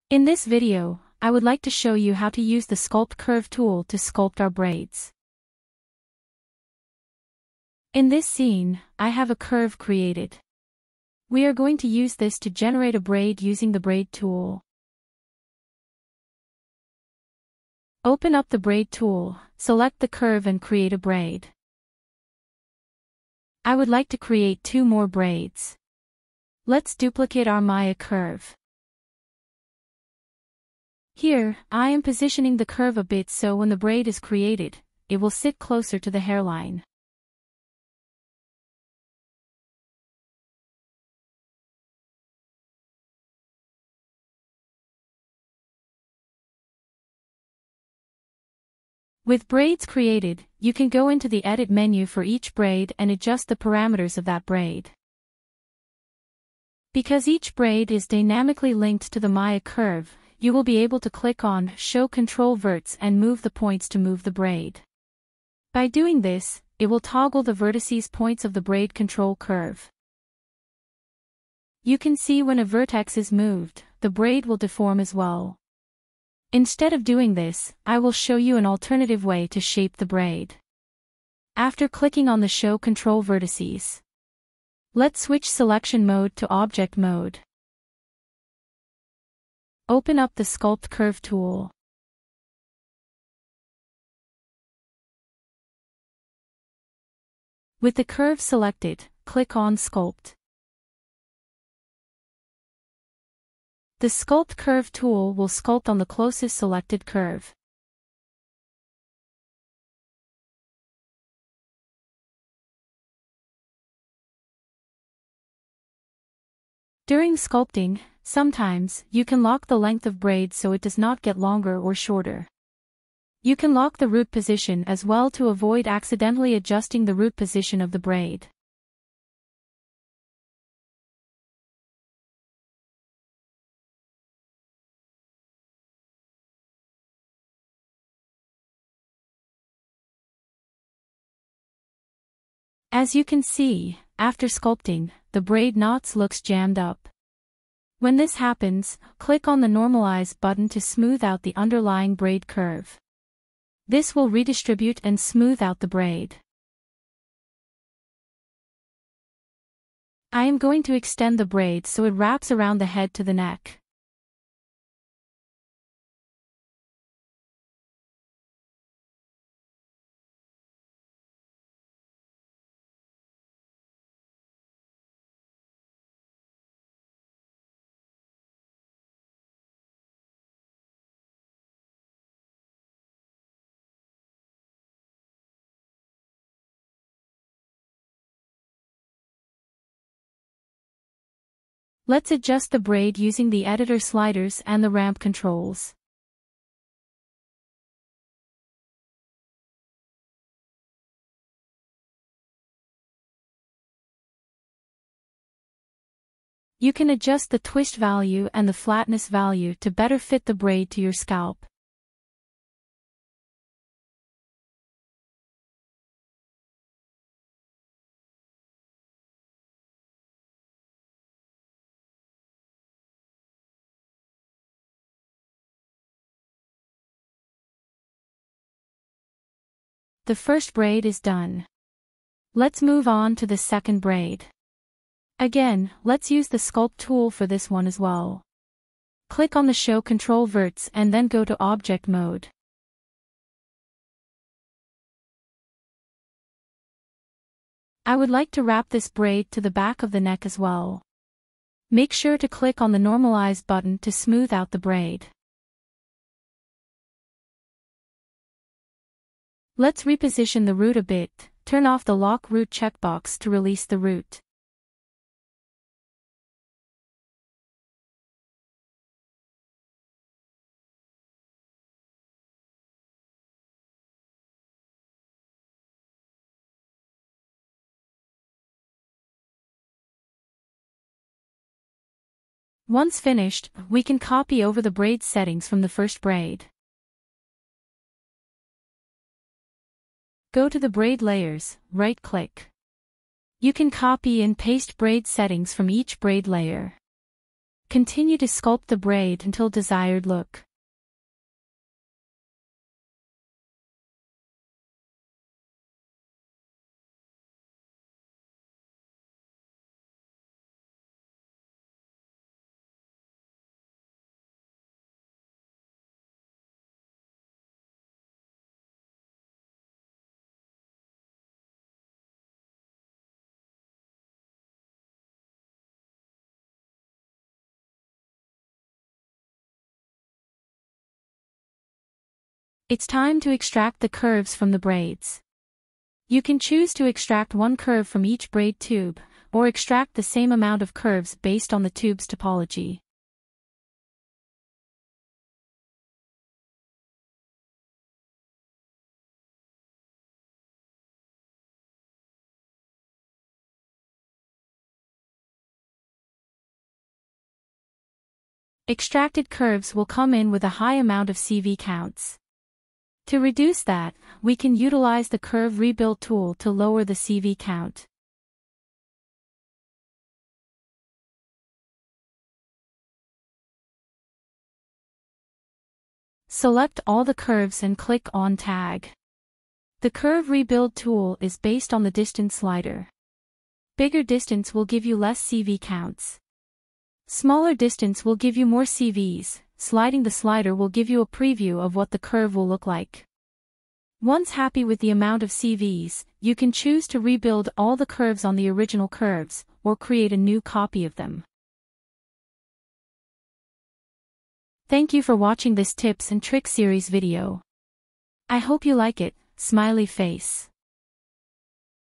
In this video, I would like to show you how to use the Sculpt Curve tool to sculpt our braids. In this scene, I have a curve created. We are going to use this to generate a braid using the Braid Tool. Open up the Braid Tool, select the curve and create a braid. I would like to create 2 more braids. Let's duplicate our Maya curve. Here, I am positioning the curve a bit so when the braid is created, it will sit closer to the hairline. With braids created, you can go into the Edit menu for each braid and adjust the parameters of that braid. Because each braid is dynamically linked to the Maya curve, you will be able to click on Show Control Verts and move the points to move the braid. By doing this, it will toggle the vertices points of the braid control curve. You can see when a vertex is moved, the braid will deform as well. Instead of doing this, I will show you an alternative way to shape the braid. After clicking on the Show Control Vertices, let's switch selection mode to Object mode. Open up the Sculpt Curve tool. With the curve selected, click on Sculpt. The Sculpt Curve tool will sculpt on the closest selected curve. During sculpting, sometimes you can lock the length of braid so it does not get longer or shorter. You can lock the root position as well to avoid accidentally adjusting the root position of the braid. As you can see, after sculpting, the braid knots looks jammed up. When this happens, click on the Normalize button to smooth out the underlying braid curve. This will redistribute and smooth out the braid. I am going to extend the braid so it wraps around the head to the neck. Let's adjust the braid using the editor sliders and the ramp controls. You can adjust the twist value and the flatness value to better fit the braid to your scalp. The first braid is done. Let's move on to the second braid. Again, let's use the Sculpt tool for this one as well. Click on the Show Control Verts and then go to Object mode. I would like to wrap this braid to the back of the neck as well. Make sure to click on the Normalize button to smooth out the braid. Let's reposition the root a bit, turn off the Lock Root checkbox to release the root. Once finished, we can copy over the braid settings from the first braid. Go to the braid layers, right-click. You can copy and paste braid settings from each braid layer. Continue to sculpt the braid until desired look. It's time to extract the curves from the braids. You can choose to extract one curve from each braid tube, or extract the same amount of curves based on the tube's topology. Extracted curves will come in with a high amount of CV counts. To reduce that, we can utilize the Curve Rebuild tool to lower the CV count. Select all the curves and click on Tag. The Curve Rebuild tool is based on the distance slider. Bigger distance will give you less CV counts. Smaller distance will give you more CVs. Sliding the slider will give you a preview of what the curve will look like. Once happy with the amount of CVs, you can choose to rebuild all the curves on the original curves, or create a new copy of them. Thank you for watching this tips and tricks series video. I hope you like it. Smiley face.